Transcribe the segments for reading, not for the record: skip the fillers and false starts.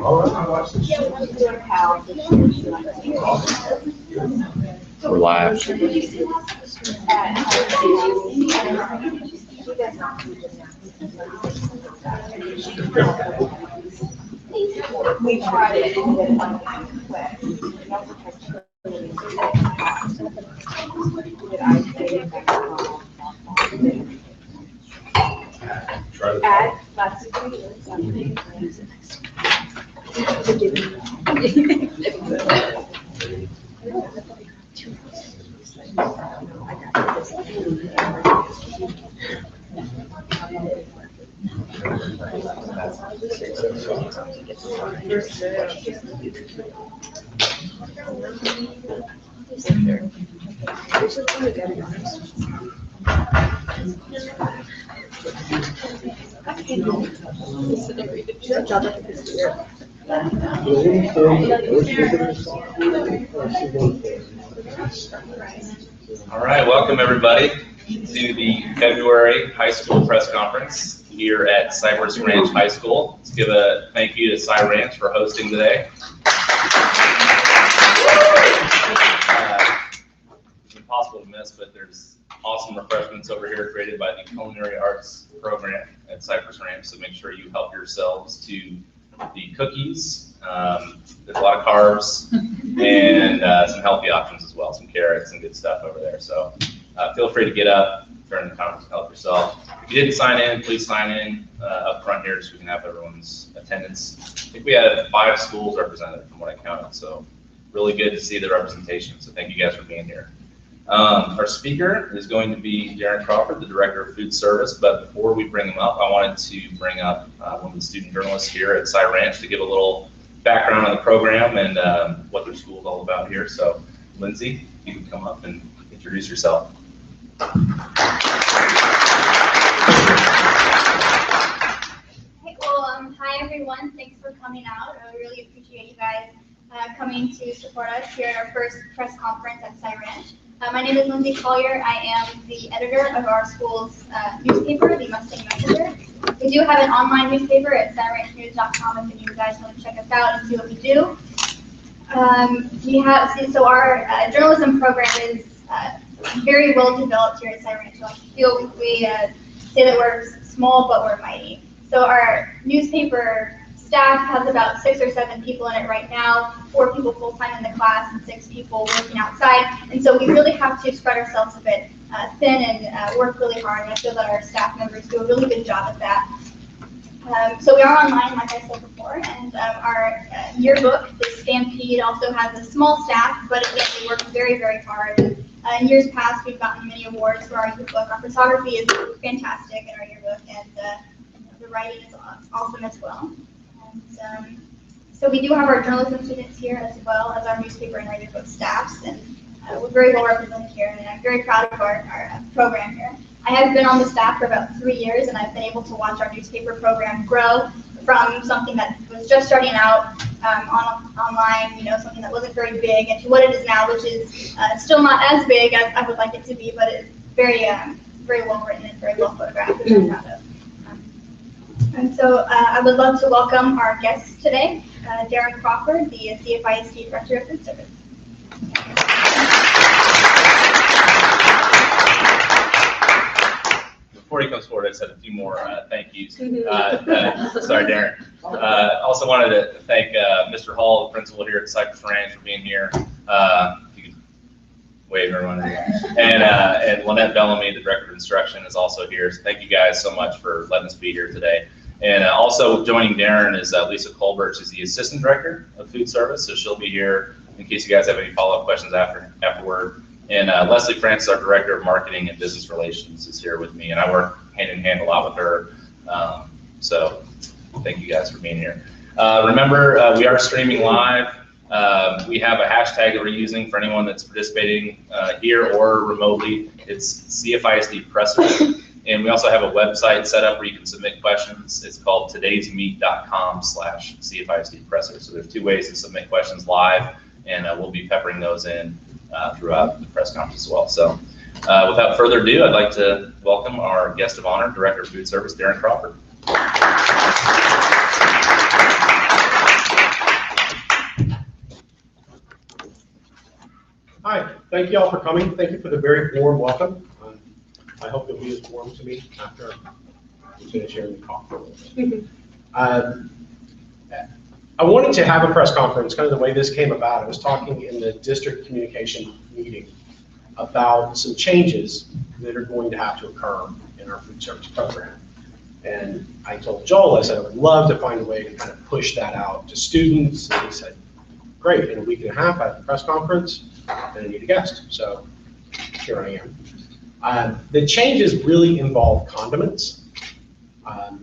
We're live. We tried it and then All right, welcome everybody to the February High School Press Conference here at Cypress Ranch High School. Let's give a thank you to Cy Ranch for hosting today. It's impossible to miss, but there's awesome refreshments over here created by the Culinary Arts program at Cypress Ranch, so make sure you help yourselves to the cookies. There's a lot of carbs and some healthy options as well, some carrots and good stuff over there. So feel free to get up during the conference and help yourself. If you didn't sign in, please sign in up front here so we can have everyone's attendance. I think we had 5 schools represented from what I counted, so really good to see the representation. So thank you guys for being here. Our speaker is going to be Darin, Crawford, the Director of Food Service, but before we bring him up, I wanted to bring up one of the student journalists here at Cy Ranch to give a little background on the program and what their school is all about here. So, Lindsay, you can come up and introduce yourself. Okay, well, hi everyone. Thanks for coming out. I really appreciate you guys coming to support us here at our first press conference at Cy Ranch. My name is Lindsay Collier. I am the editor of our school's newspaper, the Mustang Messenger. We do have an online newspaper at cyranchnews.com if any of you guys want to check us out and see what we do. Our journalism program is very well developed here at Cy Ranch. So we say that we're small, but we're mighty. So our newspaper staff has about 6 or 7 people in it right now, 4 people full-time in the class and 6 people working outside. And so we really have to spread ourselves a bit thin and work really hard. And I feel that our staff members do a really good job at that. So we are online, like I said before, and our yearbook, the Stampede, also has a small staff, but again, they work very, very hard. In years past, we've gotten many awards for our yearbook. Our photography is fantastic in our yearbook, and the writing is awesome as well. And, so we do have our journalism students here as well as our newspaper and our yearbook staffs, and we're very well represented here, and I'm very proud of our program here. I have been on the staff for about 3 years, and I've been able to watch our newspaper program grow from something that was just starting out online, something that wasn't very big, into what it is now, which is still not as big as I would like it to be, but it's very, very well written and very well photographed, which I'm proud of. And so I would love to welcome our guest today, Darin Crawford, the CFISD Director of Food Service. Before he comes forward, I just had a few more thank yous. Sorry, Darin. Also wanted to thank Mr. Hall, the principal here at Cypress Ranch, for being here. You can wave everyone. And Lynette Bellamy, the Director of Instruction, is also here. So thank you guys so much for letting us be here today. And also joining Darin is Lisa Colbert. She's the Assistant Director of Food Service, so she'll be here in case you guys have any follow-up questions afterward. And Leslie Francis, our Director of Marketing and Business Relations, is here with me, and I work hand in hand a lot with her. So thank you guys for being here. Remember, we are streaming live. We have a hashtag that we're using for anyone that's participating here or remotely. It's CFISD Presser. And we also have a website set up where you can submit questions. It's called todaysmeet.com/CFISD Presser. So there's 2 ways to submit questions live, and we'll be peppering those in throughout the press conference as well. So without further ado, I'd like to welcome our guest of honor, Director of Food Service, Darin Crawford. thank you all for coming. Thank you for the very warm welcome. I hope you'll be as warm to me after we finish hearing the talk. I wanted to have a press conference, kind of the way this came about. I was talking in the district communication meeting about some changes that are going to have to occur in our food service program. And I told Joel, I said, I would love to find a way to kind of push that out to students. And he said, great, in a week and a half I have a press conference and I need a guest. So here I am. The changes really involve condiments.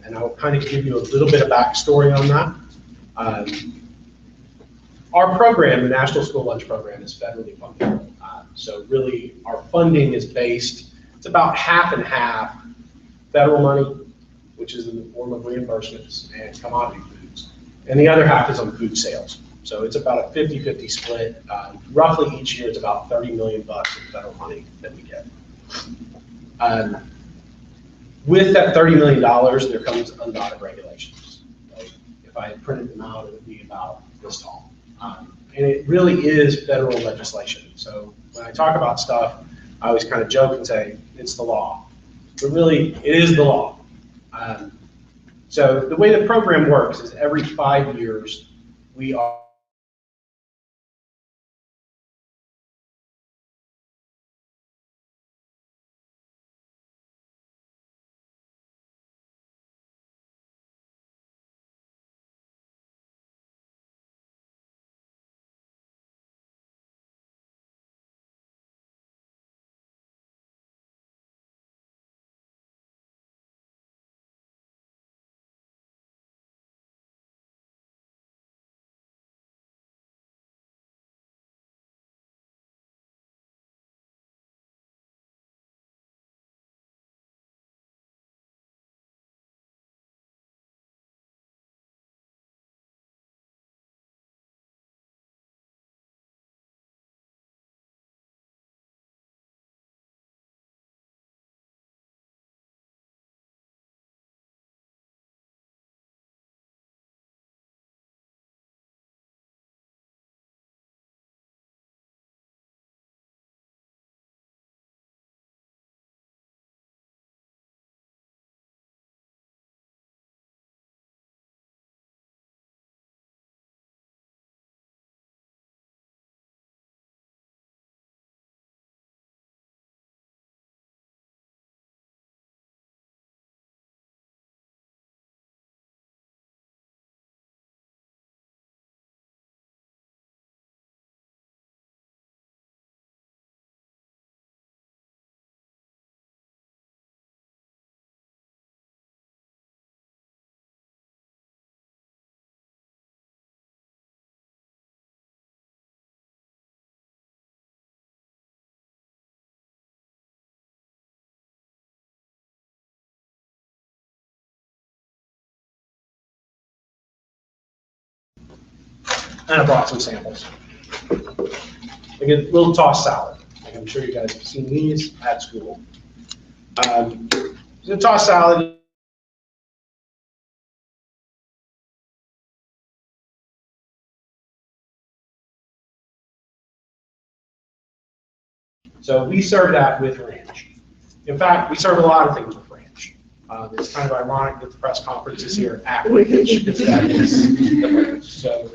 And I'll kind of give you a little bit of backstory on that. Our program, the National School Lunch Program, is federally funded. So really our funding is based, it's about half and half federal money, which is in the form of reimbursements and commodity foods. And the other half is on food sales. So it's about a 50-50 split. Roughly each year it's about $30 million in federal money that we get. With that $30 million, there comes a lot of regulations. Right? If I had printed them out, it would be about this tall. And it really is federal legislation. So when I talk about stuff, I always kind of joke and say, it's the law. But really, it is the law. So the way the program works is every 5 years, we are and I brought some samples. I get a little tossed salad. I'm sure you guys have seen these at school. The tossed salad. So we serve that with ranch. In fact, we serve a lot of things with ranch. It's kind of ironic that the press conference is here at ranch, because that is the ranch. So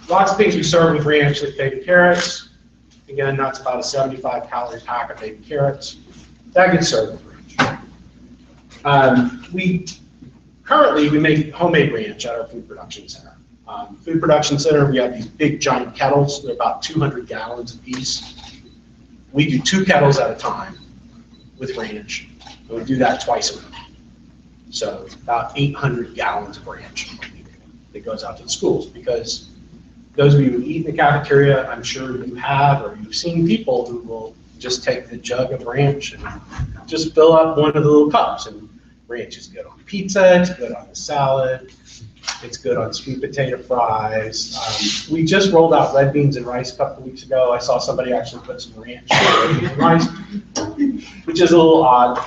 lots of things we serve with ranch, like baby carrots. Again, that's about a 75-calorie pack of baby carrots. That gets served with ranch. We make homemade ranch at our food production center. Food production center, we have these big giant kettles. They're about 200 gallons apiece. We do 2 kettles at a time with ranch. And we do that twice a week. So about 800 gallons of ranch that goes out to the schools, because those of you who eat in the cafeteria, I'm sure you have, or you've seen people who will just take the jug of ranch and just fill up one of the little cups. And ranch is good on pizza, it's good on the salad, it's good on sweet potato fries. We just rolled out red beans and rice a couple weeks ago. I saw somebody actually put some ranch in red beans and rice, which is a little odd.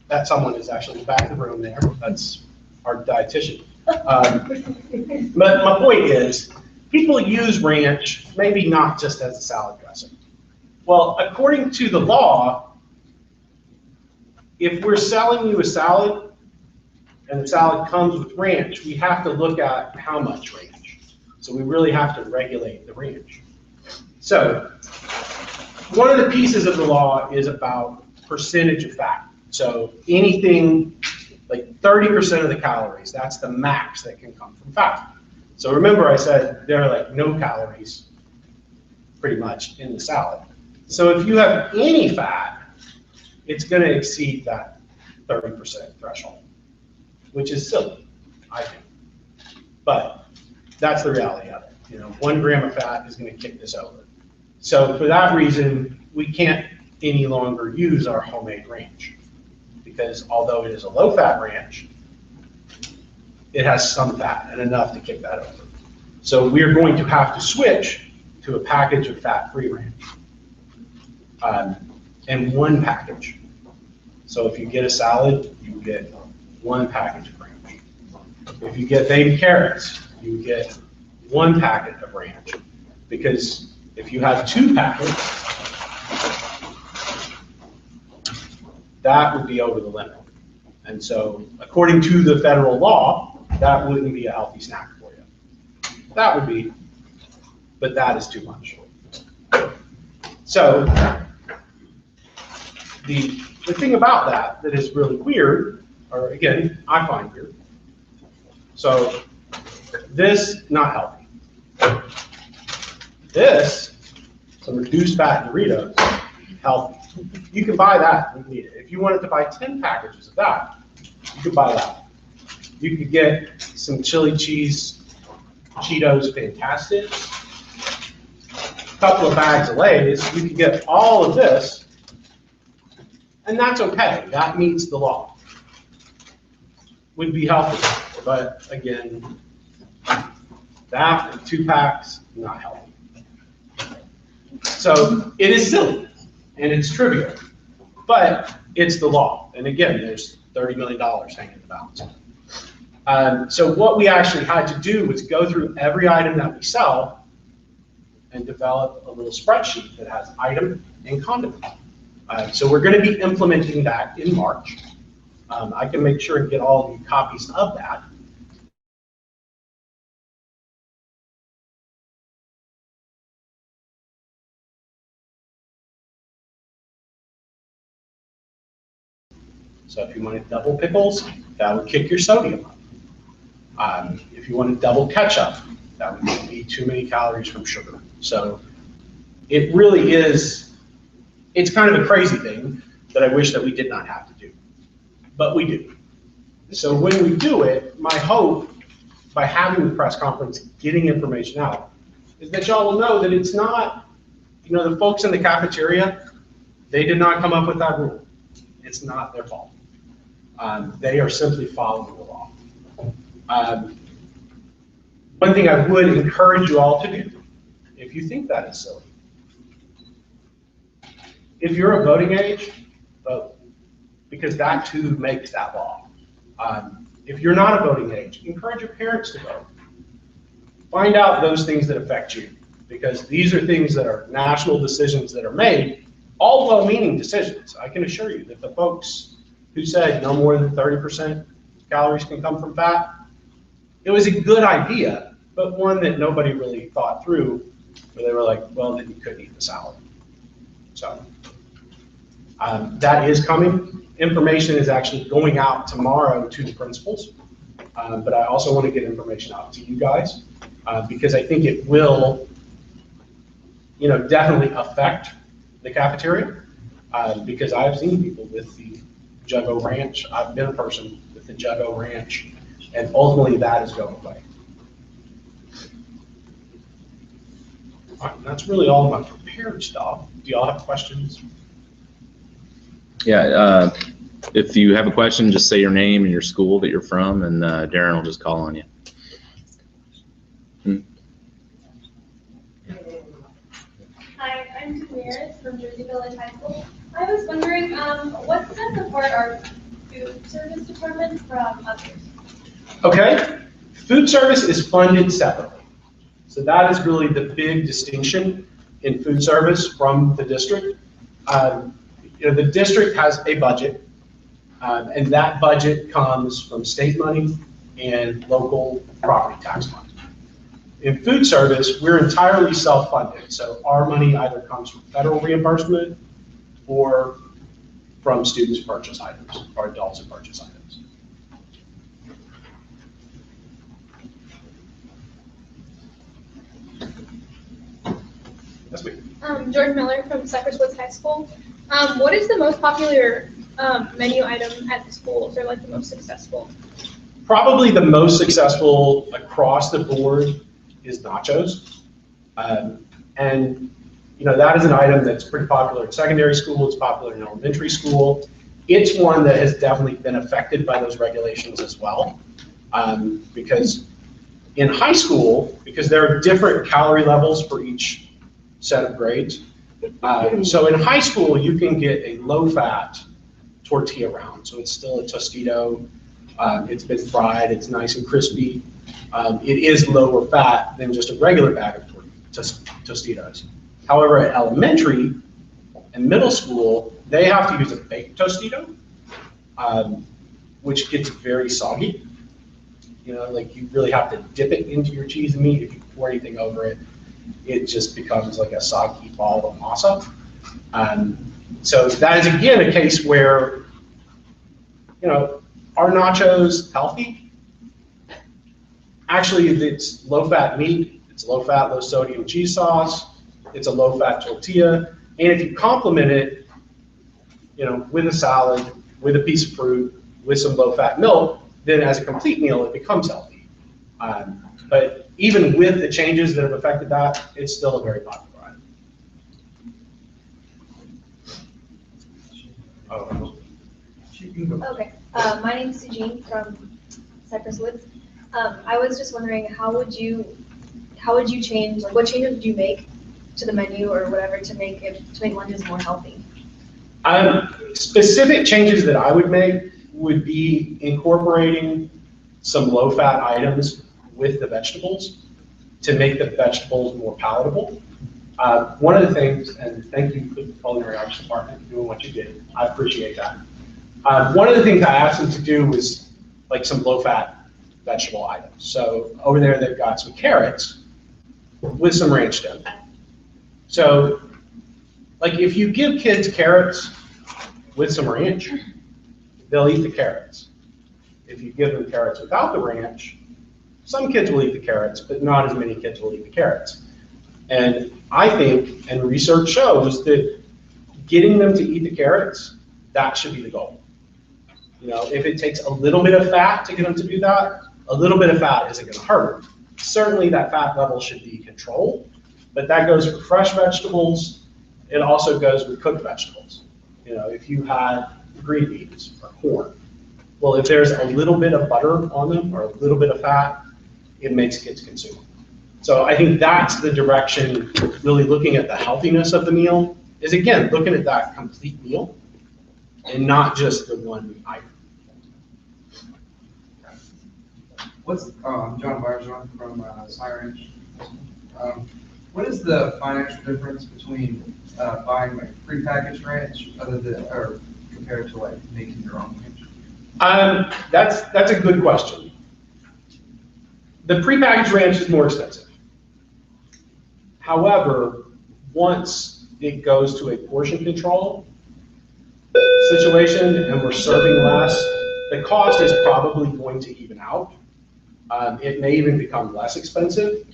That someone is actually in the back of the room there. That's our dietitian. But my point is, people use ranch, maybe not just as a salad dressing. Well, according to the law, if we're selling you a salad and the salad comes with ranch, we have to look at how much ranch. So we really have to regulate the ranch. So one of the pieces of the law is about percentage of fat. So anything like 30% of the calories, that's the max that can come from fat. So remember I said there are like no calories pretty much in the salad. So if you have any fat, it's going to exceed that 30% threshold, which is silly, I think. But that's the reality of it. You know, 1 gram of fat is going to kick this over. So for that reason, we can't any longer use our homemade ranch, because although it is a low-fat ranch, it has some fat and enough to kick that over. So we're going to have to switch to a package of fat-free ranch, and 1 package. So if you get a salad, you get 1 package of ranch. If you get baby carrots, you get 1 packet of ranch, because if you have 2 packets, that would be over the limit. And so according to the federal law, that wouldn't be a healthy snack for you. That would be, but that is too much. So the thing about that is really weird, or again, I find weird. So this, not healthy. This, some reduced fat Doritos, healthy. You can buy that if you need it. If you wanted to buy 10 packages of that, you could buy that. You could get some chili cheese Cheetos Fantastic, a couple of bags of Lay's. You could get all of this, and that's okay. That meets the law. Would be healthy, but again, that and 2 packs, not healthy. So it is silly. And it's trivial, but it's the law. And again, there's $30 million hanging in the balance. So what we actually had to do was go through every item that we sell and develop a little spreadsheet that has item and condiment. So we're going to be implementing that in March. I can make sure and get all the copies of that. So if you wanted double pickles, that would kick your sodium up. If you wanted double ketchup, that would be too many calories from sugar. So it really is, it's kind of a crazy thing that I wish that we did not have to do, but we do. So when we do it, my hope by having the press conference, getting information out, is that y'all will know that it's not, you know, the folks in the cafeteria, they did not come up with that rule. It's not their fault. They are simply following the law. One thing I would encourage you all to do, if you think that is silly, if you're of voting age, vote, because that too makes that law. If you're not of voting age, encourage your parents to vote. Find out those things that affect you, because these are things that are national decisions that are made, all well-meaning decisions. I can assure you that the folks who said no more than 30% calories can come from fat, it was a good idea, but one that nobody really thought through, where they were like, well, then you couldn't eat the salad. So that is coming. Information is actually going out tomorrow to the principals, but I also want to get information out to you guys, because I think it will, you know, definitely affect the cafeteria, because I've seen people with the Juggo Ranch. I've been a person with the Juggo Ranch, and ultimately that is going away. All right, that's really all of my prepared stuff. Do y'all have questions? Yeah, if you have a question, just say your name and your school that you're from, and Darin will just call on you. Hi, I'm Tamiris from Jersey Village High School. I was wondering, what sets apart our food service department from others? Okay, food service is funded separately. So that is really the big distinction in food service from the district. The district has a budget, and that budget comes from state money and local property tax money. In food service, we're entirely self-funded, so our money either comes from federal reimbursement or from students' purchase items or adults' purchase items. Yes, ma'am. George Miller from Cypress High School. What is the most popular menu item at the schools, or like the most successful? Probably the most successful across the board is nachos. And that is an item that's pretty popular in secondary school, it's popular in elementary school. It's one that has definitely been affected by those regulations as well. Because in high school, because there are different calorie levels for each set of grades. So in high school, you can get a low-fat tortilla round. So it's still a Tostito. It's been fried. It's nice and crispy. It is lower fat than just a regular bag of Tostitos. However, at elementary and middle school, they have to use a baked Tostito, which gets very soggy. Like you really have to dip it into your cheese and meat. If you pour anything over it, it just becomes like a soggy ball of masa. So that is again a case where, are nachos healthy? Actually, it's low-fat meat, it's low-fat, low-sodium cheese sauce, it's a low-fat tortilla, and if you complement it, with a salad, with a piece of fruit, with some low-fat milk, then as a complete meal, it becomes healthy. But even with the changes that have affected that, it's still a very popular item. Okay, my name is Sujeen from Cypress Woods. I was just wondering, how would you change, like what changes would you make to the menu or whatever to make lunches more healthy? Specific changes that I would make would be incorporating some low-fat items with the vegetables to make the vegetables more palatable. One of the things, and thank you for the culinary arts department for doing what you did, I appreciate that. One of the things I asked them to do was like some low-fat vegetable items. So over there they've got some carrots with some ranch dip. So like if you give kids carrots with some ranch, they'll eat the carrots. If you give them carrots without the ranch, some kids will eat the carrots, but not as many kids will eat the carrots. And I think, and research shows, that getting them to eat the carrots, that should be the goal. If it takes a little bit of fat to get them to do that, a little bit of fat isn't going to hurt. Certainly that fat level should be controlled, but that goes for fresh vegetables. It also goes with cooked vegetables. If you had green beans or corn, well, if there's a little bit of butter on them or a little bit of fat, it makes kids consume them. So I think that's the direction, really looking at the healthiness of the meal, is again, looking at that complete meal and not just the one item. What's John Barjon from Cypress. What is the financial difference between buying like prepackaged ranch or compared to like making your own ranch? That's a good question. The prepackaged ranch is more expensive. However, once it goes to a portion control situation and we're serving less, the cost is probably going to even out. It may even become less expensive.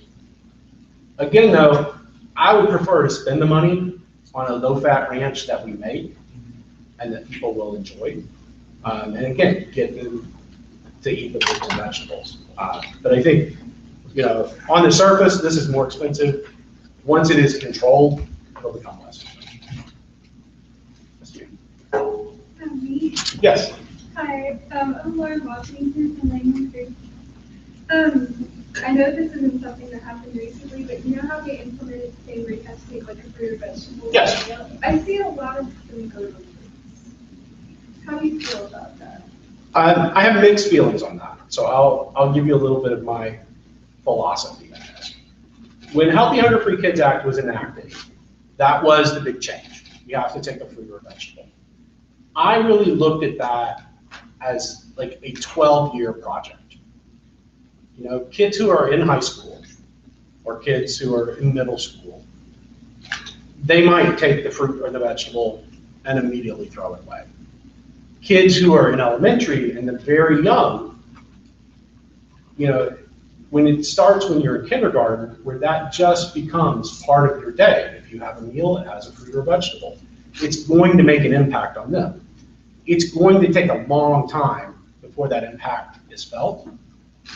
Again, though, I would prefer to spend the money on a low-fat ranch that we make and that people will enjoy. And again, get them to eat the fruits and vegetables. But I think, on the surface, this is more expensive. Once it is controlled, it'll become less expensive. Yes. Hi, I'm Lauren Washington from Langham Creek. I know this isn't something that happened recently, but you know how they implemented the thing where you have to take like a fruit or vegetable? Yes. I see a lot of them go to fruits. How do you feel about that? I have mixed feelings on that, so I'll give you a little bit of my philosophy on this. When Healthy Hunger Free Kids Act was enacted, that was the big change. You have to take a fruit or a vegetable. I really looked at that as like a 12-year project. You know, kids who are in high school or kids who are in middle school, they might take the fruit or the vegetable and immediately throw it away. Kids who are in elementary and they're very young, you know, when it starts when you're in kindergarten, where that just becomes part of your day. If you have a meal, it has a fruit or vegetable. It's going to make an impact on them. It's going to take a long time before that impact is felt,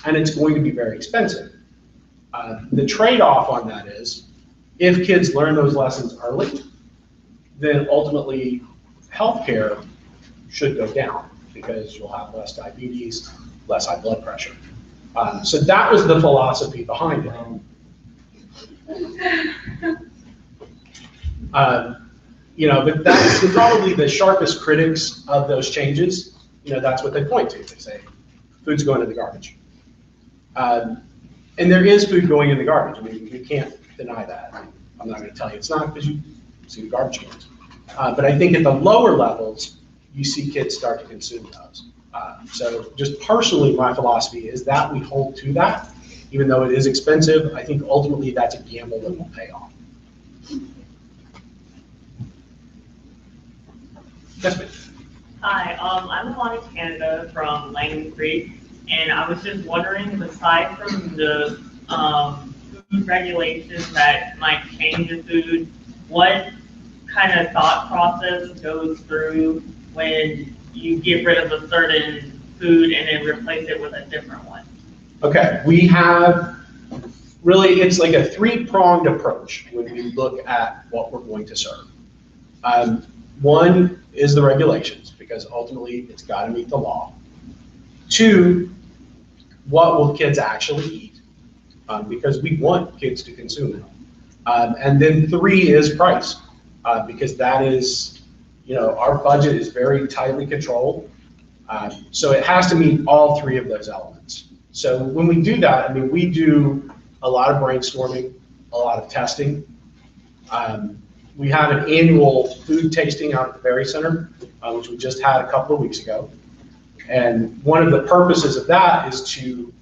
and it's going to be very expensive. The trade-off on that is, if kids learn those lessons early, then ultimately healthcare should go down because you'll have less diabetes, less high blood pressure. So that was the philosophy behind it. You know, but that's probably the sharpest critics of those changes. You know, that's what they point to. They say, food's going in the garbage. And there is food going in the garbage. I mean, you can't deny that. I'm not going to tell you it's not because you see the garbage cans. But I think at the lower levels, you see kids start to consume those. So just personally, my philosophy is that we hold to that, even though it is expensive. I think ultimately that's a gamble that will pay off. Yes, ma'am. Hi, I'm Lonnie Canada from Langton Creek, and I was just wondering, aside from the food regulations that might change the food, what kind of thought process goes through when you get rid of a certain food and then replace it with a different one? Okay, we have really, it's like a three-pronged approach when we look at what we're going to serve. One is the regulations, because ultimately it's got to meet the law. Two, what will kids actually eat? Because we want kids to consume it. And then three is price, because that is, you know, our budget is very tightly controlled. So it has to meet all three of those elements. So when we do that, I mean, we do a lot of brainstorming, a lot of testing. We have an annual food tasting out at the Berry Center, which we just had a couple of weeks ago. And one of the purposes of that is to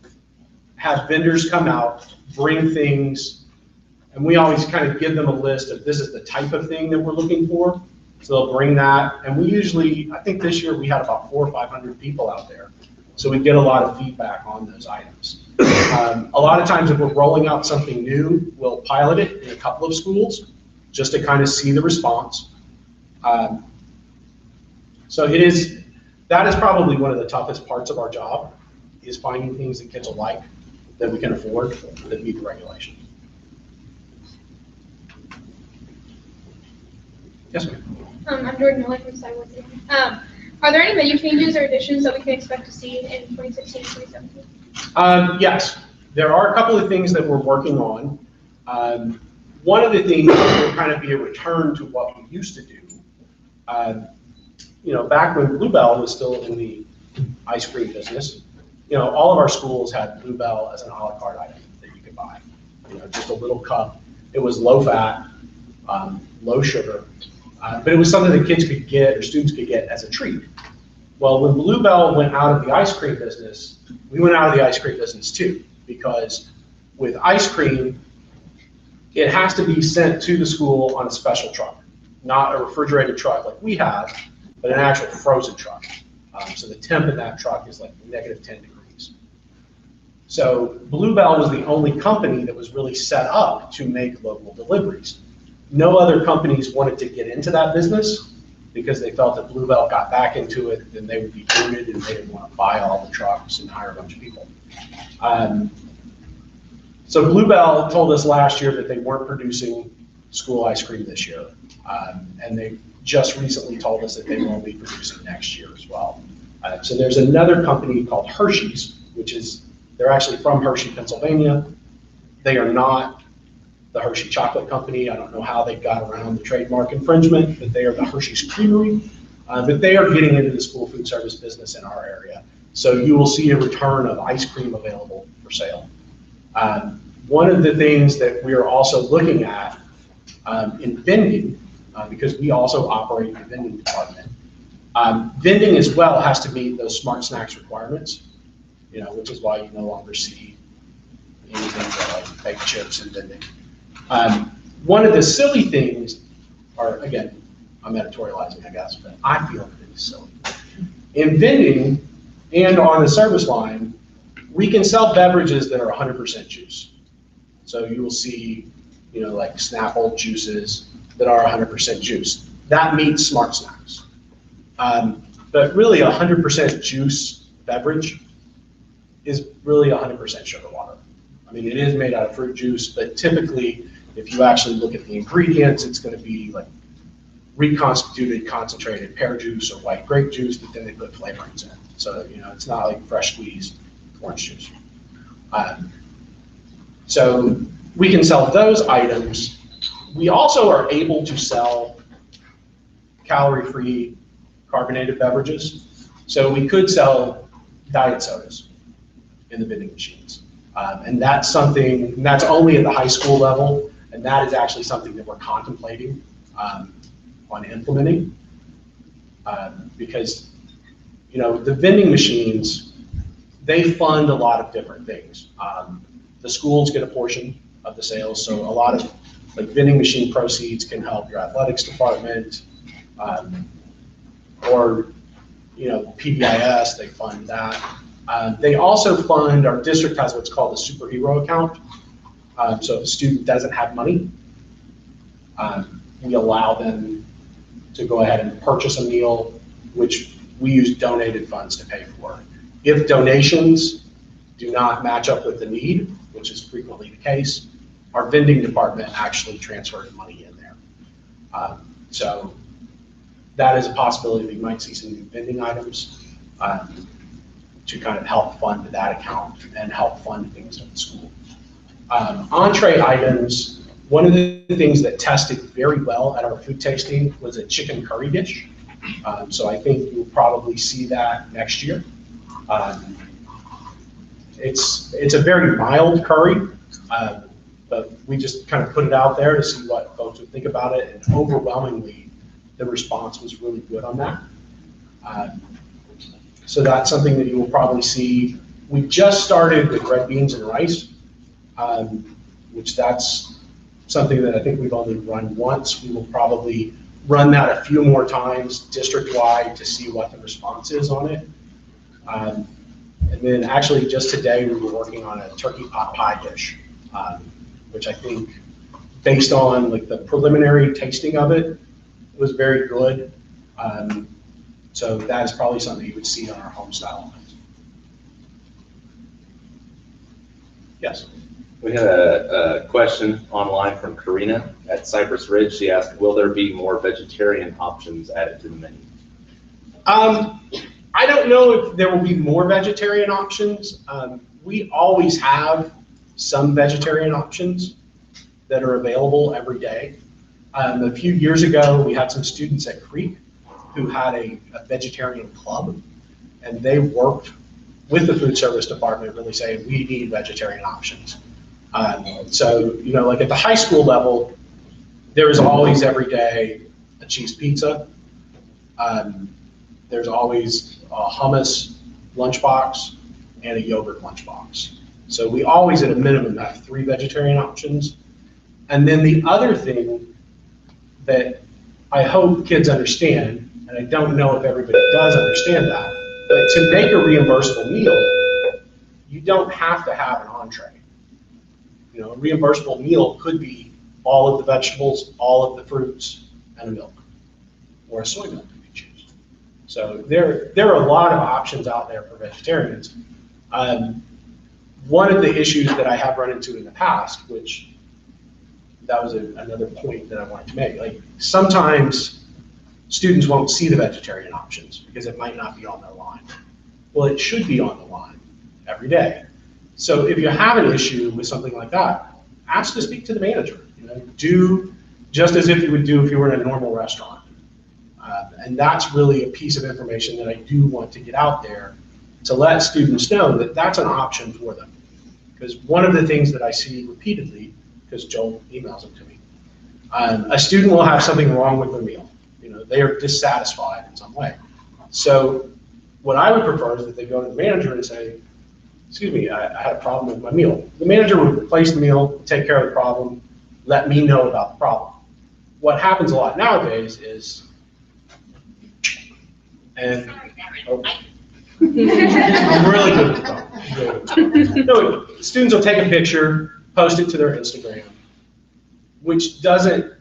have vendors come out, bring things, and we always kind of give them a list of this is the type of thing that we're looking for. So they'll bring that, and we usually, I think this year we had about 400 or 500 people out there. So we get a lot of feedback on those items. A lot of times if we're rolling out something new, we'll pilot it in a couple of schools just to kind of see the response. So it is, that is probably one of the toughest parts of our job, is finding things that kids will like, that we can afford, that meet the regulations. Yes, ma'am. I'm Jordan Miller from Cypress. Are there any menu changes or additions that we can expect to see in 2016, 2017? Yes, there are a couple of things that we're working on. One of the things will kind of be a return to what we used to do. You know, back when Bluebell was still in the ice cream business, you know, all of our schools had Bluebell as an a la carte item that you could buy. You know, just a little cup. It was low fat, low sugar, but it was something that kids could get or students could get as a treat. Well, when Bluebell went out of the ice cream business, we went out of the ice cream business too, because with ice cream, it has to be sent to the school on a special truck, not a refrigerated truck like we have, but an actual frozen truck. So the temp in that truck is like -10 degrees. So Bluebell was the only company that was really set up to make local deliveries. No other companies wanted to get into that business because they felt that Bluebell got back into it, then they would be booted and they didn't want to buy all the trucks and hire a bunch of people. So Bluebell told us last year that they weren't producing school ice cream this year. And they just recently told us that they won't be producing next year as well. So there's another company called Hershey's, which is, they're actually from Hershey, Pennsylvania. They are not the Hershey Chocolate Company. I don't know how they got around the trademark infringement, but they are the Hershey's Creamery. But they are getting into the school food service business in our area. So you will see a return of ice cream available for sale. One of the things that we are also looking at in vending, because we also operate the vending department, vending as well has to meet those smart snacks requirements, which is why you no longer see anything but like baked chips and vending. One of the silly things, or again, I'm editorializing, I guess, but I feel it is silly. In vending and on the service line, we can sell beverages that are 100% juice. So you will see, like Snapple juices that are 100% juice. That meets smart snacks. But really, 100% juice beverage is really 100% sugar water. I mean, it is made out of fruit juice, but typically, if you actually look at the ingredients, it's going to be like reconstituted, concentrated pear juice or white grape juice, but then they put flavorings in. So, it's not like fresh squeezed orange juice. So we can sell those items. We also are able to sell calorie-free carbonated beverages. So we could sell diet sodas in the vending machines. And that's something, that's only at the high school level, and that is actually something that we're contemplating on implementing. Because, the vending machines, they fund a lot of different things. The schools get a portion of the sales, so a lot of vending machine proceeds can help your athletics department, or PBIS, they fund that. They also fund, our district has what's called a superhero account. So if a student doesn't have money, we allow them to go ahead and purchase a meal, which we use donated funds to pay for. If donations do not match up with the need, which is frequently the case, our vending department actually transfers money in there. So that is a possibility that you might see some new vending items to kind of help fund that account and help fund things at the school. Entree items, one of the things that tested very well at our food tasting was a chicken curry dish. So I think you'll probably see that next year. It's a very mild curry, but we just kind of put it out there to see what folks would think about it, and overwhelmingly, the response was really good on that. So that's something that you will probably see. We just started with red beans and rice, which that's something that I think we've only run once. We will probably run that a few more times district-wide to see what the response is on it. And then actually just today we were working on a turkey pot pie dish, which I think based on like the preliminary tasting of it, was very good. So that is probably something you would see on our home style lines. Yes. We had a question online from Karina at Cypress Ridge. She asked, will there be more vegetarian options added to the menu? I don't know if there will be more vegetarian options. We always have some vegetarian options that are available every day. A few years ago, we had some students at Creek who had a vegetarian club, and they worked with the food service department really saying, we need vegetarian options. So, like at the high school level, there is always every day a cheese pizza. There's always a hummus lunchbox and a yogurt lunchbox. So we always at a minimum have 3 vegetarian options. And then the other thing that I hope kids understand, and I don't know if everybody does understand that, but to make a reimbursable meal, you don't have to have an entree. A reimbursable meal could be all of the vegetables, all of the fruits, and a milk, or a soy milk if you choose. So there are a lot of options out there for vegetarians. One of the issues that I have run into in the past, which that was another point that I wanted to make, like sometimes students won't see the vegetarian options because it might not be on their line. Well, it should be on the line every day. So if you have an issue with something like that, ask to speak to the manager. Do just as if you would do if you were in a normal restaurant. And that's really a piece of information that I do want to get out there to let students know that that's an option for them. Because one of the things that I see repeatedly, because Joel emails them to me, a student will have something wrong with their meal. You know, they are dissatisfied in some way. So what I would prefer is that they go to the manager and say, excuse me, I had a problem with my meal. The manager would replace the meal, take care of the problem, let me know about the problem. What happens a lot nowadays is, and oh, I'm really good with the phone. No, students will take a picture, post it to their Instagram, which doesn't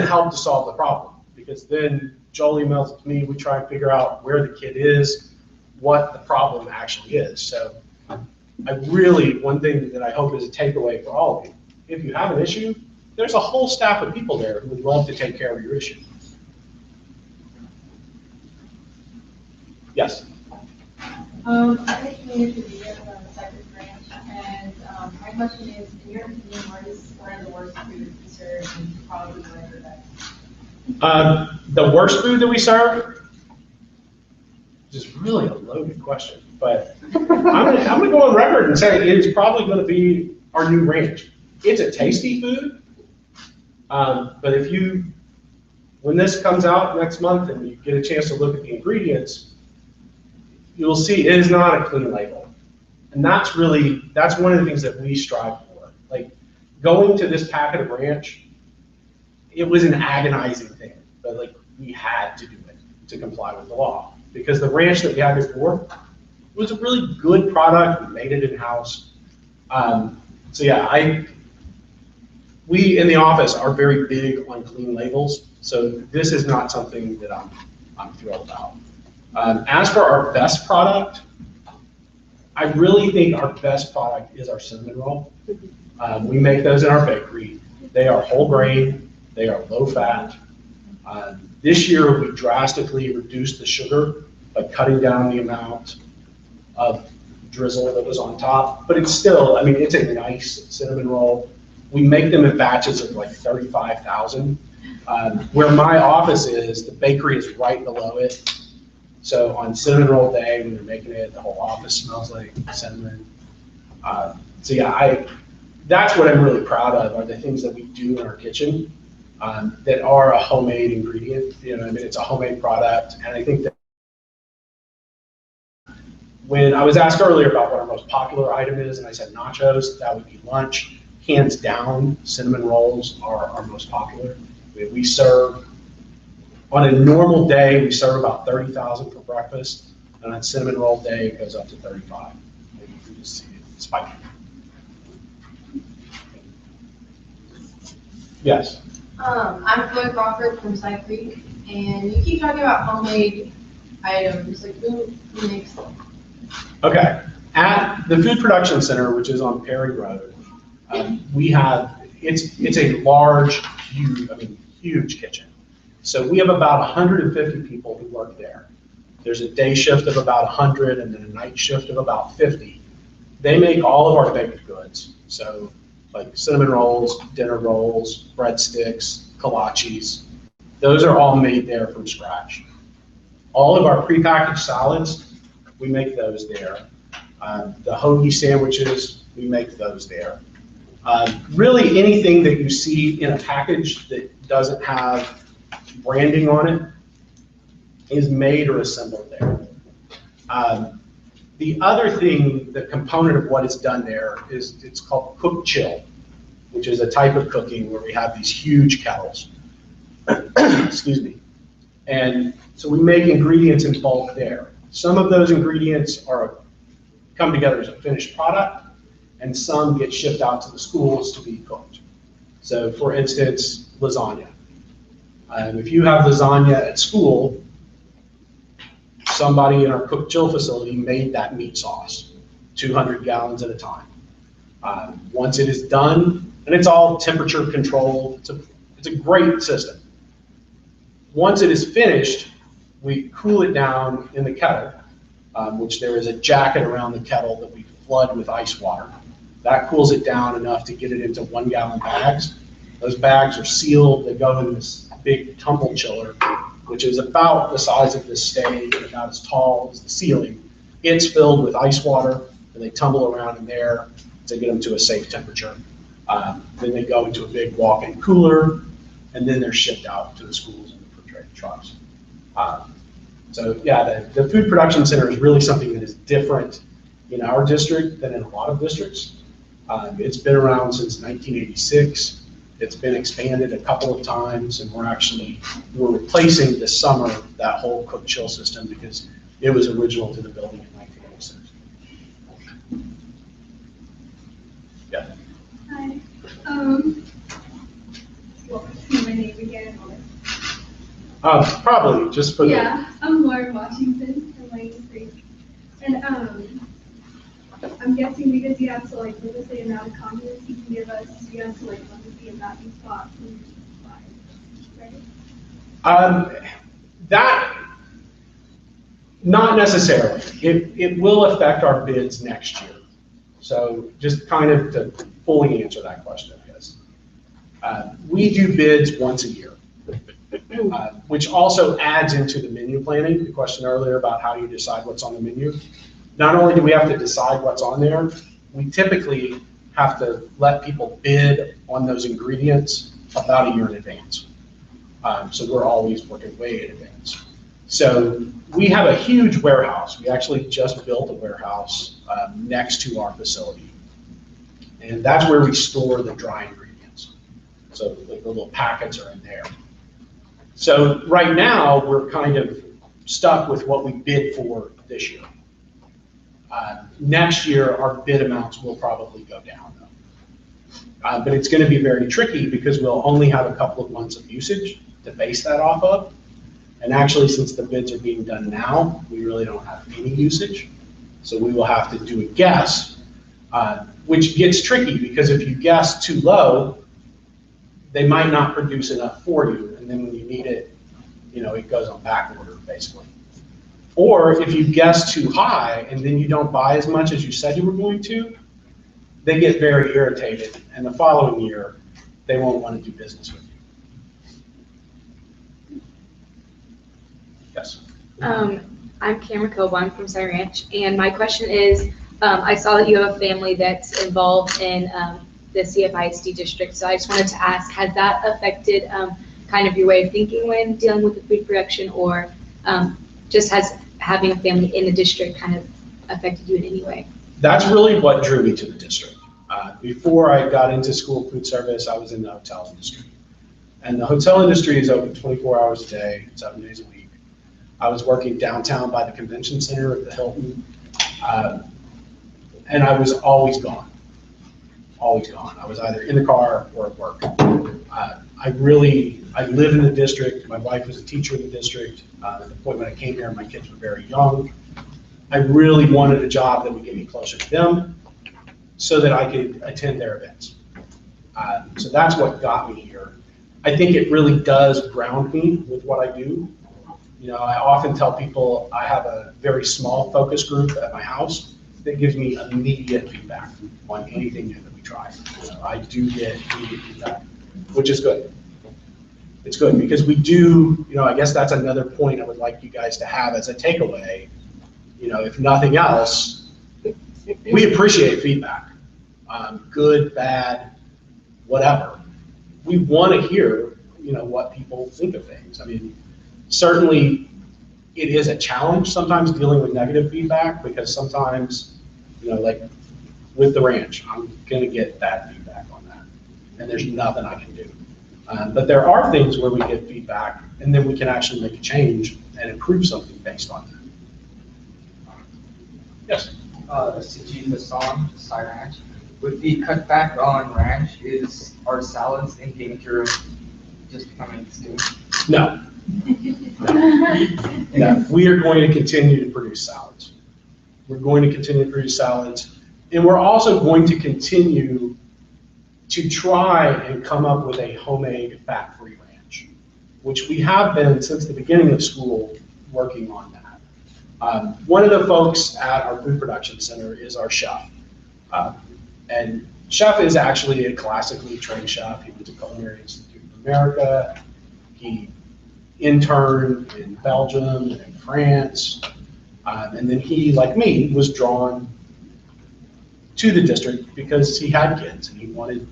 help to solve the problem, because then Joel emails it to me, we try and figure out where the kid is, what the problem actually is. So one thing that I hope is a takeaway for all of you, if you have an issue, there's a whole staff of people there who would love to take care of your issue. Yes? I'm a community leader from the Cypress branch, and my question is, in your opinion, what is one of the worst foods you serve and probably where the best? The worst food that we serve? This is really a loaded question, but I'm gonna go on record and say it is probably gonna be our new ranch. It's a tasty food, but when this comes out next month and you get a chance to look at the ingredients, you'll see it is not a clean label. And that's one of the things that we strive for. Like, going to this packet of ranch, it was an agonizing thing, but like, we had to do it to comply with the law. Because the ranch that we had before was a really good product, we made it in-house. So yeah, we in the office are very big on clean labels, so this is not something that I'm thrilled about. As for our best product, I really think our best product is our cinnamon roll. We make those in our bakery. They are whole grain, they are low fat. This year we drastically reduced the sugar by cutting down the amount of drizzle that was on top, but it's still, I mean, it's a nice cinnamon roll. We make them in batches of like 35,000. Where my office is, the bakery is right below it. So on cinnamon roll day, when they're making it, the whole office smells like cinnamon. So yeah, that's what I'm really proud of, are the things that we do in our kitchen that are a homemade ingredient. You know, I mean, it's a homemade product, and I think that when I was asked earlier about what our most popular item is, and I said nachos, that would be lunch. Hands down, cinnamon rolls are our most popular. We serve, on a normal day, we serve about 30,000 for breakfast, and on cinnamon roll day, it goes up to 35. You just see it spiking. Yes? I'm Chloe Crawford from Cypress, and you keep talking about homemade items, like who makes them? Okay, at the Food Production Center, which is on Perry Road, we have, it's a large, huge kitchen. So we have about 150 people who work there. There's a day shift of about 100 and then a night shift of about 50. They make all of our baked goods. So like cinnamon rolls, dinner rolls, breadsticks, kolaches. Those are all made there from scratch. All of our prepackaged salads, we make those there. The hoagie sandwiches, we make those there. Really anything that you see in a package that doesn't have branding on it is made or assembled there. The other thing, the component of what is done there is it's called cook chill, which is a type of cooking where we have these huge kettles. Excuse me. And so we make ingredients in bulk there. Some of those ingredients come together as a finished product, and some get shipped out to the schools to be cooked. So for instance, lasagna. If you have lasagna at school, somebody in our cook chill facility made that meat sauce, 200 gallons at a time. Once it is done, and it's all temperature controlled, it's a great system. Once it is finished, we cool it down in the kettle, which there is a jacket around the kettle that we flood with ice water. That cools it down enough to get it into 1 gallon bags. Those bags are sealed, they go in this big tumble chiller, which is about the size of this stage and about as tall as the ceiling. It's filled with ice water, and they tumble around in there. to get them to a safe temperature. Then they go into a big walk-in cooler, and then they're shipped out to the schools in refrigerated trucks. So yeah, the food production center is really something that is different in our district than in a lot of districts. It's been around since 1986. It's been expanded a couple of times, and we're replacing this summer that whole cook chill system because it was original to the building in 1986. Yeah. Hi. Well, my name again. Probably just for Yeah, I'm Lauren Washington from Lane Creek. And I'm guessing because you have to like limit the amount of comments you can give us, you have to like limit the amount of spots and right? That, not necessarily. It will affect our bids next year. So just kind of to fully answer that question, I guess. We do bids once a year, which also adds into the menu planning, the question earlier about how you decide what's on the menu. Not only do we have to decide what's on there, we typically have to let people bid on those ingredients about a year in advance. So we're always working way in advance. So we have a huge warehouse. We actually just built a warehouse next to our facility. And that's where we store the dry ingredients. So like the little packets are in there. So right now, we're kind of stuck with what we bid for this year. Next year, our bid amounts will probably go down, though. But it's going to be very tricky because we'll only have a couple of months of usage to base that off of. And actually, since the bids are being done now, we really don't have any usage. So we will have to do a guess, which gets tricky because if you guess too low, they might not produce enough for you. And then when you need it, it goes on back order, basically. Or if you guess too high and then you don't buy as much as you said you were going to, they get very irritated. And the following year, they won't want to do business with you. Yes. I'm Cameron Cobe, I'm from Cypress Ranch, and my question is, I saw that you have a family that's involved in the CFISD district, so I just wanted to ask, has that affected kind of your way of thinking when dealing with the food production, or just has having a family in the district kind of affected you in any way? That's really what drew me to the district. Before I got into school food service, I was in the hotel industry. And the hotel industry is open 24 hours a day, 7 days a week. I was working downtown by the convention center at the Hilton. And I was always gone. Always gone. I was either in the car or at work. I live in the district. My wife was a teacher in the district. At the point when I came here, my kids were very young. I really wanted a job that would get me closer to them so that I could attend their events. So that's what got me here. I think it really does ground me with what I do. I often tell people I have a very small focus group at my house that gives me immediate feedback on anything new that we try. I do get immediate feedback, which is good. It's good because we do, I guess that's another point I would like you guys to have as a takeaway. If nothing else, we appreciate feedback, good, bad, whatever. We want to hear, what people think of things. I mean, certainly it is a challenge sometimes dealing with negative feedback because sometimes, like with the ranch, I'm going to get bad feedback on that, and there's nothing I can do. But there are things where we get feedback, and then we can actually make a change and improve something based on that. Yes? Sajid Hassan, Cypress Ranch. With the cutback on ranch, are salads in danger of just becoming extinct? No. No. We are going to continue to produce salads. We're going to continue to produce salads, and we're also going to continue to try and come up with a homemade fat-free ranch, which we have been since the beginning of school working on that. One of the folks at our food production center is our chef. And chef is actually a classically trained chef. He went to Culinary Institute of America. He interned in Belgium and in France. And then he, like me, was drawn to the district because he had kids and he wanted,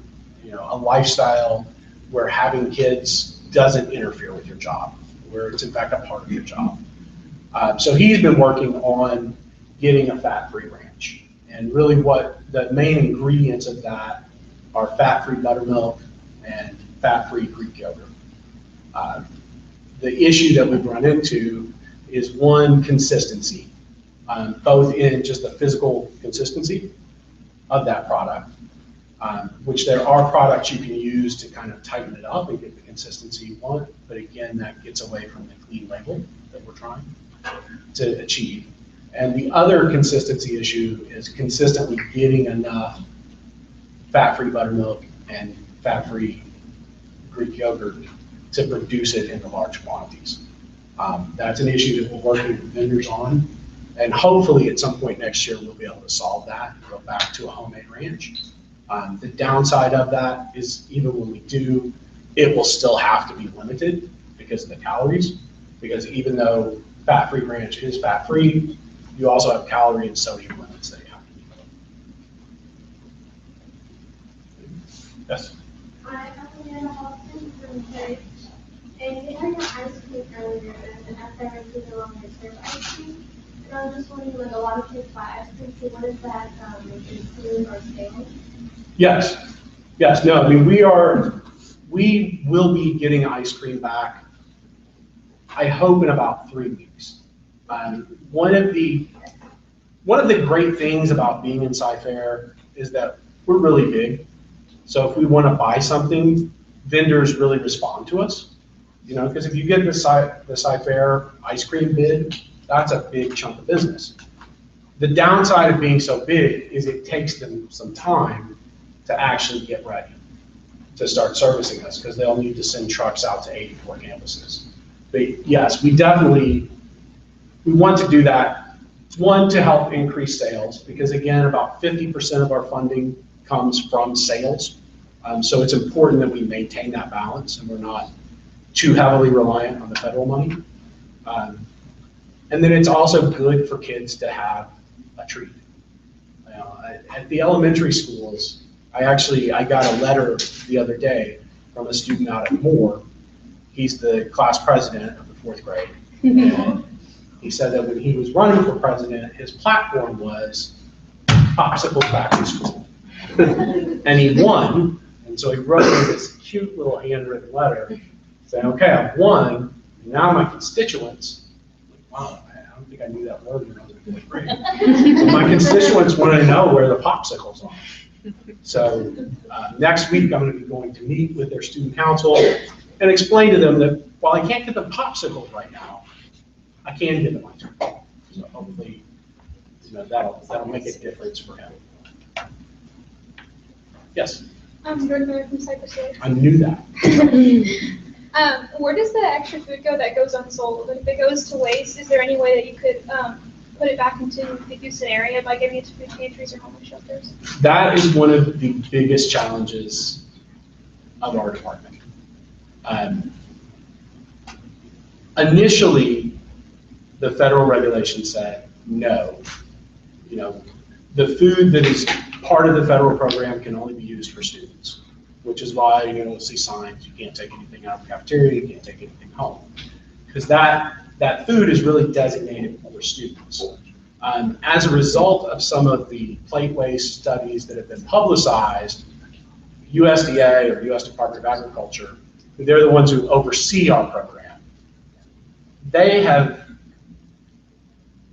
a lifestyle where having kids doesn't interfere with your job, where it's in fact a part of your job. So he's been working on getting a fat-free ranch. And really what the main ingredients of that are fat-free buttermilk and fat-free Greek yogurt. The issue that we've run into is one, consistency, both in just the physical consistency of that product, which there are products you can use to kind of tighten it up and get the consistency you want, but again, that gets away from the clean label that we're trying to achieve. And the other consistency issue is consistently getting enough fat-free buttermilk and fat-free Greek yogurt to produce it in the large quantities. That's an issue that we're working with vendors on, and hopefully at some point next year we'll be able to solve that and go back to a homemade ranch. The downside of that is even when we do, it will still have to be limited because of the calories, because even though fat-free ranch is fat-free, you also have calorie and sodium limits that you have to meet. Yes? Hi, I'm Leanna Hoffman from Church, and we had an ice cream earlier, and after I went to the long serve ice cream, and I was just wondering, like, a lot of kids buy ice cream, so what is that, include or sales? Yes. Yes. No. I mean, we will be getting ice cream back, I hope, in about 3 weeks. One of the great things about being in Cy-Fair is that we're really big. So if we want to buy something, vendors really respond to us. Because if you get the Cy-Fair ice cream bid, that's a big chunk of business. The downside of being so big is it takes them some time to actually get ready to start servicing us, because they'll need to send trucks out to 84 campuses. But yes, we want to do that. One, to help increase sales, because again, about 50% of our funding comes from sales. So it's important that we maintain that balance and we're not too heavily reliant on the federal money. And then it's also good for kids to have a treat. At the elementary schools, I got a letter the other day from a student out at Moore. He's the class president of the 4th grade. And he said that when he was running for president, his platform was popsicles back in school. And he won. And so he wrote me this cute little handwritten letter saying, okay, I've won. Now my constituents, wow, I don't think I knew that word when I was in 4th grade. But my constituents want to know where the popsicles are. So next week, I'm going to be going to meet with their student council and explain to them that while I can't get them popsicles right now, I can give them my turn. So hopefully, that'll make a difference for him. Yes? I'm Jordan Miller from Cypress. I knew that. Where does the extra food go that goes unsold? If it goes to waste, is there any way that you could put it back into the Houston area by giving it to food pantries or homeless shelters? That is one of the biggest challenges of our department. Initially, the federal regulation said no. The food that is part of the federal program can only be used for students, which is why you'll see signs, you can't take anything out of the cafeteria, you can't take anything home. Because that food is really designated for students. As a result of some of the plate waste studies that have been publicized, USDA, or U.S. Department of Agriculture, they're the ones who oversee our program. They have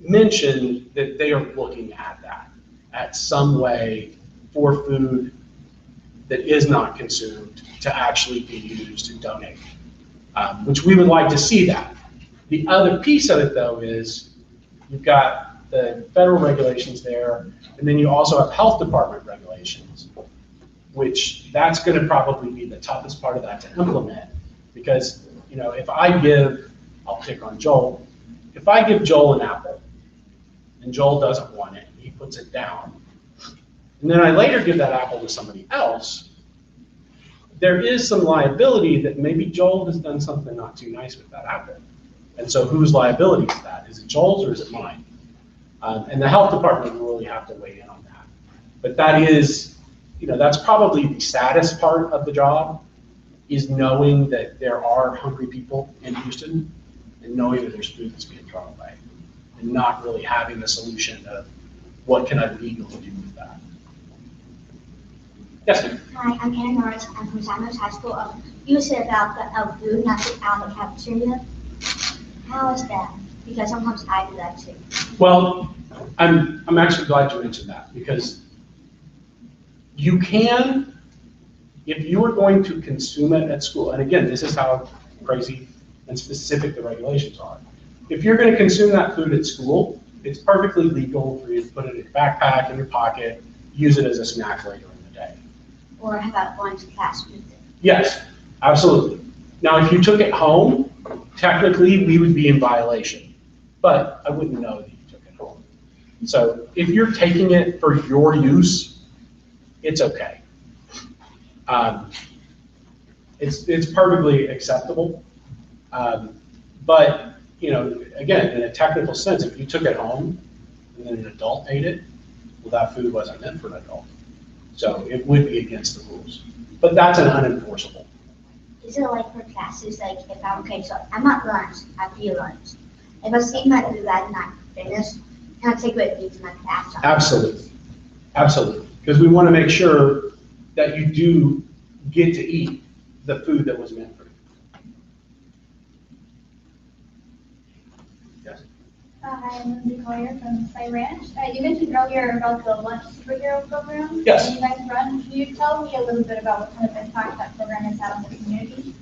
mentioned that they are looking at that, at some way for food that is not consumed to actually be used and donated, which we would like to see that. The other piece of it, though, is you've got the federal regulations there, and then you also have health department regulations, which that's going to probably be the toughest part of that to implement, because if I'll pick on Joel, if I give Joel an apple, and Joel doesn't want it, he puts it down, and then I later give that apple to somebody else, there is some liability that maybe Joel has done something not too nice with that apple. And so whose liability is that? Is it Joel's or is it mine? And the health department will really have to weigh in on But that is, that's probably the saddest part of the job, is knowing that there are hungry people in Houston and knowing that there's food that's being thrown away and not really having the solution of what can I legally do with that. Yes, ma'am. Hi, I'm Anna Norris. I'm from Cypress High School. You said about the food not to out of the cafeteria. How is that? Because sometimes I do that too. Well, I'm actually glad you mentioned that, because you can, if you are going to consume it at school, and again, this is how crazy and specific the regulations are. If you're going to consume that food at school, it's perfectly legal for you to put it in your backpack, in your pocket, use it as a snack later in the day. Or how about going to class with it? Yes, absolutely. Now, if you took it home, technically we would be in violation, but I wouldn't know that you took it home. So if you're taking it for your use, it's okay. It's perfectly acceptable. But, again, in a technical sense, if you took it home and then an adult ate it, well, that food wasn't meant for an adult. So it would be against the rules. But that's an unenforceable. Is it like for classes, like if I'm, okay, so I'm at lunch, after your lunch. If I see my food that not finished, can I take it with me to my class? Absolutely. Absolutely. Because we want to make sure that you do get to eat the food that was meant for you. Yes. Hi, I'm Lindsay Collier from Sky Ranch. You mentioned earlier about the lunch superhero program. Yes. That you guys run. Can you tell me a little bit about what kind of impact that program has had on the community?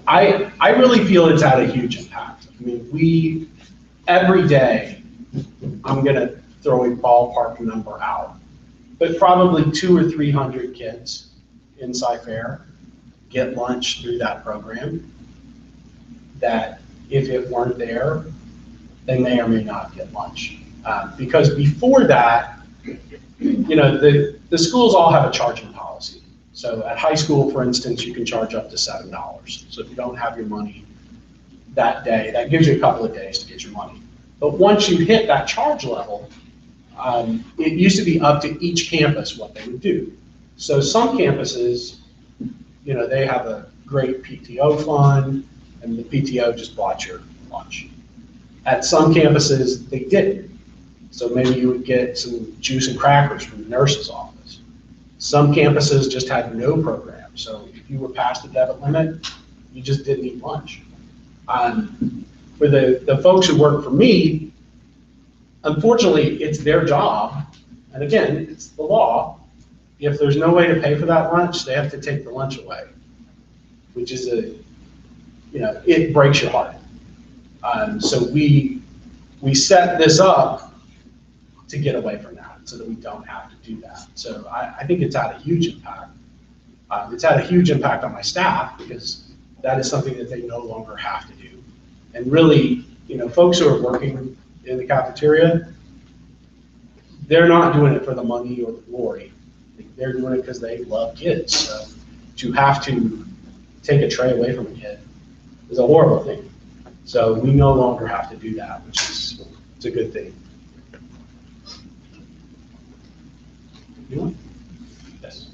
I really feel it's had a huge impact. I mean, every day, I'm going to throw a ballpark number out, but probably 200 or 300 kids in Cyfair get lunch through that program that if it weren't there, they may or may not get lunch. Because before that, the schools all have a charging policy. So at high school, for instance, you can charge up to $7. So if you don't have your money that day, that gives you a couple of days to get your money. But once you hit that charge level, it used to be up to each campus what they would do. So some campuses, they have a great PTO fund, and the PTO just bought your lunch. At some campuses, they didn't. So maybe you would get some juice and crackers from the nurse's office. Some campuses just had no program. So if you were past the debit limit, you just didn't eat lunch. For the folks who work for me, unfortunately, it's their job. And again, it's the law. If there's no way to pay for that lunch, they have to take the lunch away, which is it breaks your heart. So we set this up to get away from that so that we don't have to do that. So I think it's had a huge impact. It's had a huge impact on my staff because that is something that they no longer have to do. And really, folks who are working in the cafeteria, they're not doing it for the money or the glory. They're doing it because they love kids. So to have to take a tray away from a kid is a horrible thing. So we no longer have to do that, which is it's a good thing. Yes.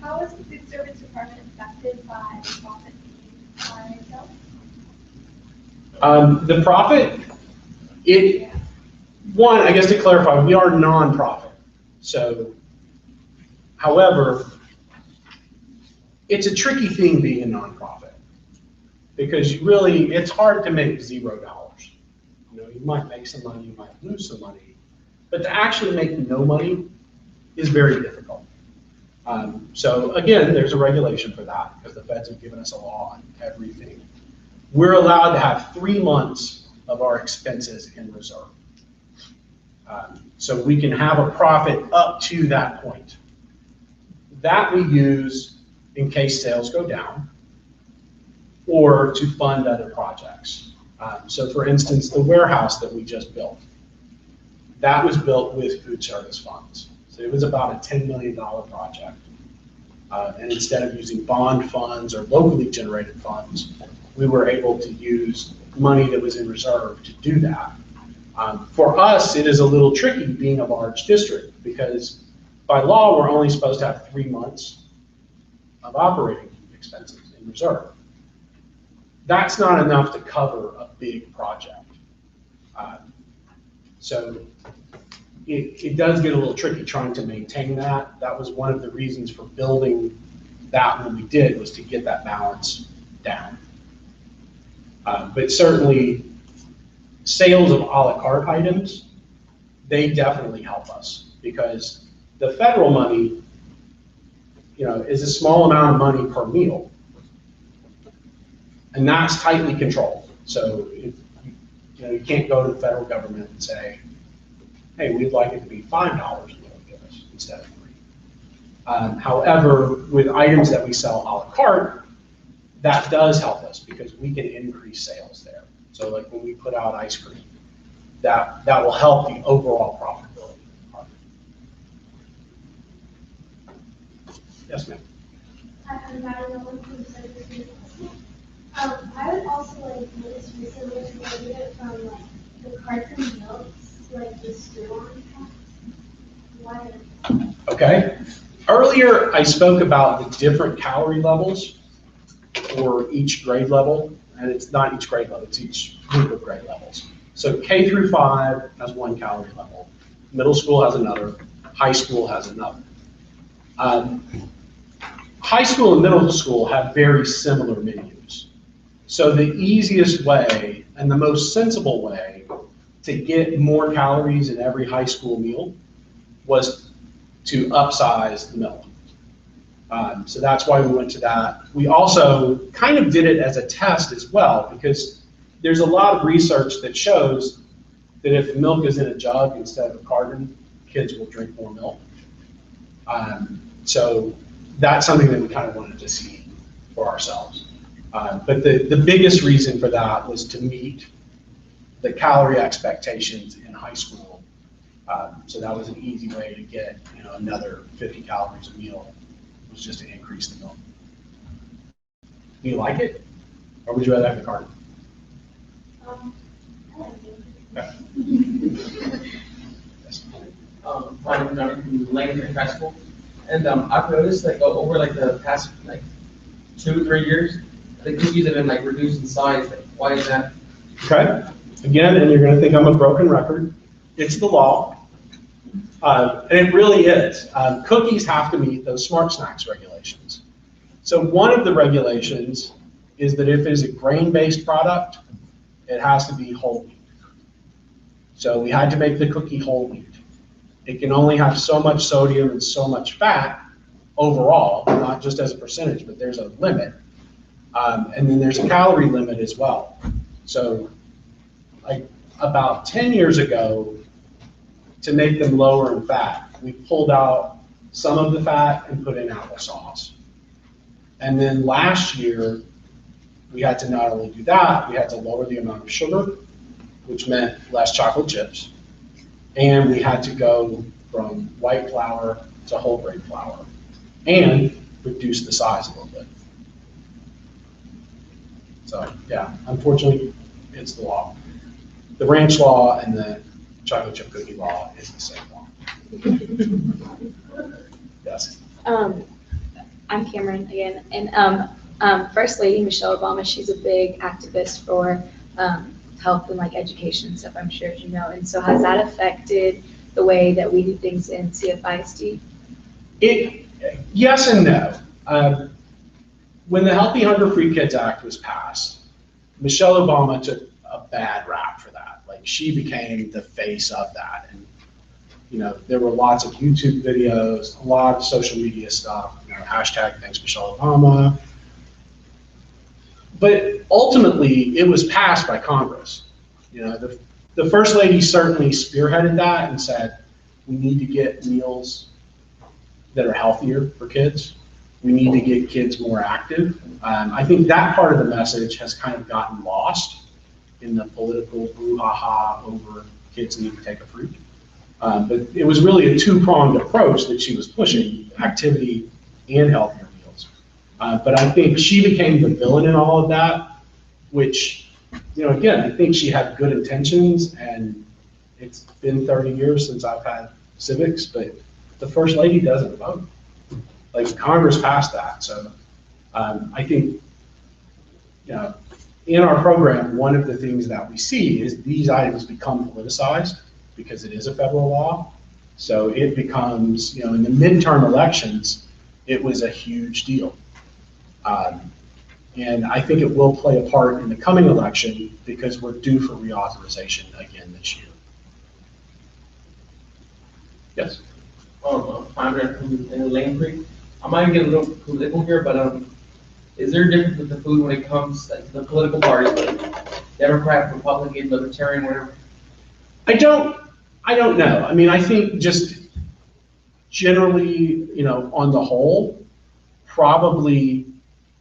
How is the food service department affected by the profit by itself? The profit, I guess to clarify, we are non-profit. So, however, it's a tricky thing being a non-profit because it's hard to make $0. You might make some money, you might lose some money, but to actually make no money is very difficult. So again, there's a regulation for that because the feds have given us a law on everything. We're allowed to have 3 months of our expenses in reserve. So we can have a profit up to that point. That we use in case sales go down or to fund other projects. So for instance, the warehouse that we just built, that was built with food service funds. So it was about a $10 million project. And instead of using bond funds or locally generated funds, we were able to use money that was in reserve to do that. For us, it is a little tricky being a large district because by law, we're only supposed to have 3 months of operating expenses in reserve. That's not enough to cover a big project. So it does get a little tricky trying to maintain that. That was one of the reasons for building that when we did, was to get that balance down. But certainly, sales of a la carte items, they definitely help us because the federal money, is a small amount of money per meal, and that's tightly controlled. So you can't go to the federal government and say, hey, we'd like it to be $5 a meal give us instead of $3. However, with items that we sell a la carte, that does help us because we can increase sales there. So like when we put out ice cream, that will help the overall profitability of the department. Yes, ma'am. I'm Darin from Cypress. I would also notice recently related it from the carton milks, the straw. Why? Okay. Earlier, I spoke about the different calorie levels for each grade level, and it's not each grade level, it's each group of grade levels. So K through 5 has 1 calorie level, middle school has another, high school has another. High school and middle school have very similar menus. So the easiest way and the most sensible way to get more calories in every high school meal was to upsize the milk. So that's why we went to that. We also kind of did it as a test as well, because there's a lot of research that shows that if milk is in a jug instead of a carton, kids will drink more milk. So that's something that we kind of wanted to see for ourselves. But the biggest reason for that was to meet the calorie expectations in high school. So that was an easy way to get another 50 calories a meal, was just to increase the milk. Do you like it? Or would you rather have the carton? I like it. Okay. I'm Darin from Langley High School, and I've noticed over the past 2-3 years, the cookies have been reduced in size. Why is that? Okay. Again, and you're going to think I'm a broken record. It's the law. And it really is. Cookies have to meet those smart snacks regulations. So one of the regulations is that if it is a grain-based product, it has to be whole wheat. So we had to make the cookie whole wheat. It can only have so much sodium and so much fat overall, not just as a percentage, but there's a limit. And then there's a calorie limit as well. So about 10 years ago, to make them lower in fat, we pulled out some of the fat and put in applesauce. And then last year, we had to not only do that, we had to lower the amount of sugar, which meant less chocolate chips. And we had to go from white flour to whole grain flour and reduce the size a little bit. So yeah, unfortunately, it's the law. The ranch law and the chocolate chip cookie law is the same law. Yes. I'm Cameron again, and First Lady Michelle Obama, she's a big activist for health and education and stuff, I'm sure as you know. And so has that affected the way that we do things in CFISD? Yes and no. When the Healthy Hunger Free Kids Act was passed, Michelle Obama took a bad rap for that. She became the face of that. And there were lots of YouTube videos, a lot of social media stuff, hashtag thanks Michelle Obama. But ultimately, it was passed by Congress. The First Lady certainly spearheaded that and said, we need to get meals that are healthier for kids. We need to get kids more active. I think that part of the message has kind of gotten lost in the political brouhaha over kids need to take a fruit. But it was really a two-pronged approach that she was pushing, activity and healthier meals. But I think she became the villain in all of that, which, again, I think she had good intentions and it's been 30 years since I've had civics, but the first lady doesn't vote. Like Congress passed that, so I think, you know, in our program, one of the things that we see is these items become politicized because it is a federal law. So it becomes, you know, in the midterm elections, it was a huge deal. And I think it will play a part in the coming election because we're due for reauthorization again this year. Yes? Founder in Lane Creek. I might get a little political here, but is there a difference with the food when it comes like, to the political parties, like Democrat, Republican, Libertarian, whatever? I don't know. I mean, I think just generally, you know, on the whole, probably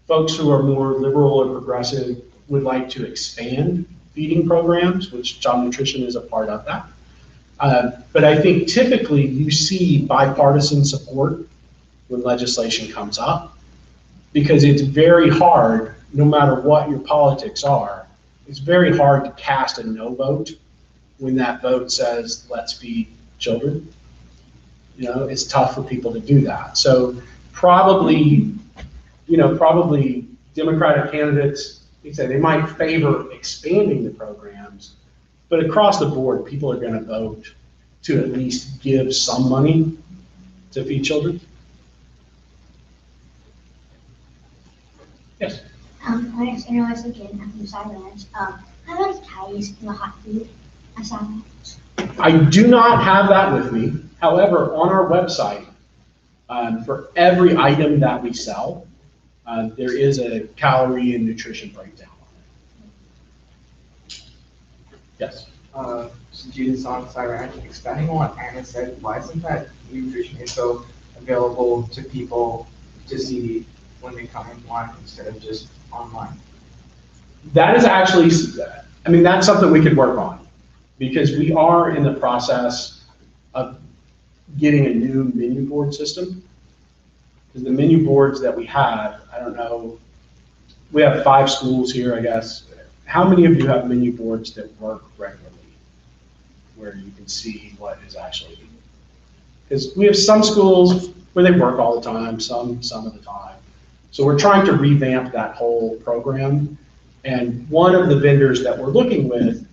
folks who are more liberal or progressive would like to expand feeding programs, which child nutrition is a part of that. But I think typically you see bipartisan support when legislation comes up, because it's very hard, no matter what your politics are, it's very hard to cast a no vote when that vote says, let's feed children. You know, it's tough for people to do that. So probably, you know, probably Democratic candidates, they might favor expanding the programs, but across the board, people are going to vote to at least give some money to feed children. Yes. My name's Annalise again. I'm from Cypress. How many calories in the hot food at Cypress? I do not have that with me. However, on our website, for every item that we sell, there is a calorie and nutrition breakdown on it. Yes. Students on Cypress, expanding on what Anna said, why isn't that nutrition info available to people to see when they come in line instead of just online? That is actually, I mean, that's something we could work on, because we are in the process of getting a new menu board system. Because the menu boards that we have, I don't know, we have 5 schools here, I guess. How many of you have menu boards that work regularly, where you can see what is actually, because we have some schools where they work all the time, some of the time. So we're trying to revamp that whole program. And one of the vendors that we're looking with,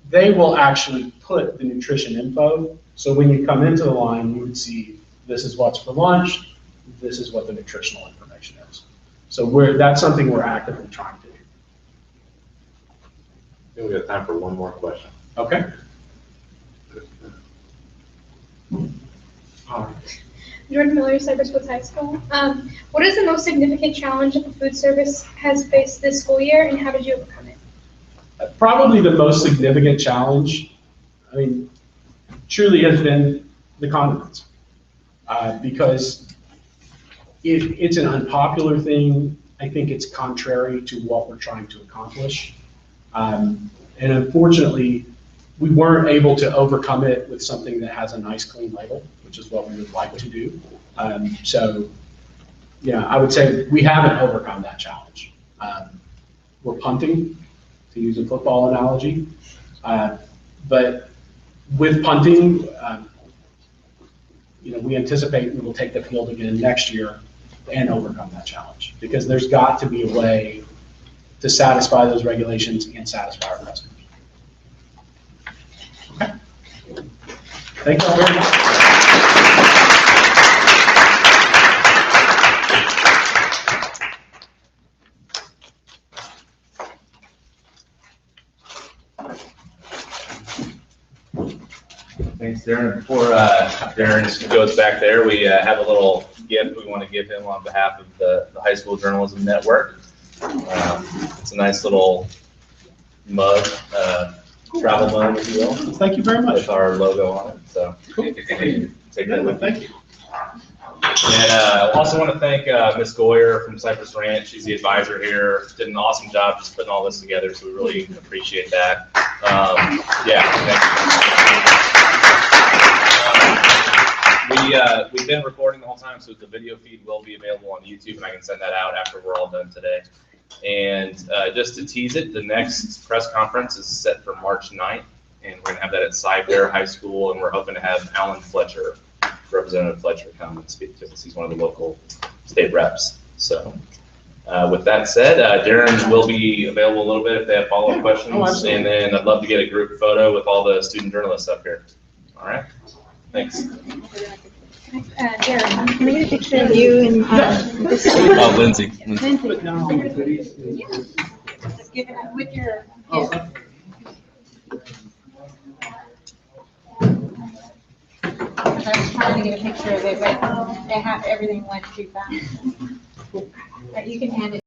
they will actually put the nutrition info. So when you come into the line, you would see this is what's for lunch, this is what the nutritional information is. So that's something we're actively trying to do. I think we have time for one more question. Okay. Jordan Miller, Cypress Woods High School. What is the most significant challenge that the food service has faced this school year, and how did you overcome it? Probably the most significant challenge, I mean, truly has been the condiments. Because it's an unpopular thing. I think it's contrary to what we're trying to accomplish. And unfortunately, we weren't able to overcome it with something that has a nice, clean label, which is what we would like to do. So, yeah, I would say we haven't overcome that challenge. We're punting, to use a football analogy. But with punting, you know, we anticipate we will take the field again next year and overcome that challenge, because there's got to be a way to satisfy those regulations and satisfy our customers. Okay. Thank you all very much. Thanks, Darin. Before Darin goes back there, we have a little gift we want to give him on behalf of the High School Journalism Network. It's a nice little mug, travel mug, if you will. Thank you very much. With our logo on it. So cool. Take that with Thank you. And I also want to thank Ms. Goyer from Cypress Ranch. She's the advisor here. Did an awesome job just putting all this together, so we really appreciate that. We've been recording the whole time, so the video feed will be available on YouTube, and I can send that out after we're all done today. And just to tease it, the next press conference is set for March 9th. and we're gonna have that at Cypress High School, and we're hoping to have Alan Fletcher, Representative Fletcher, come and speak to us. He's one of the local state reps. So with that said, Darin will be available a little bit if they have follow-up questions, and then I'd love to get a group photo with all the student journalists up here. All right, thanks. Darin, can I get a picture of you and this? Oh, Lindsay. Just give it with your. I was trying to get a picture of it, but everything went too fast. But you can hand it.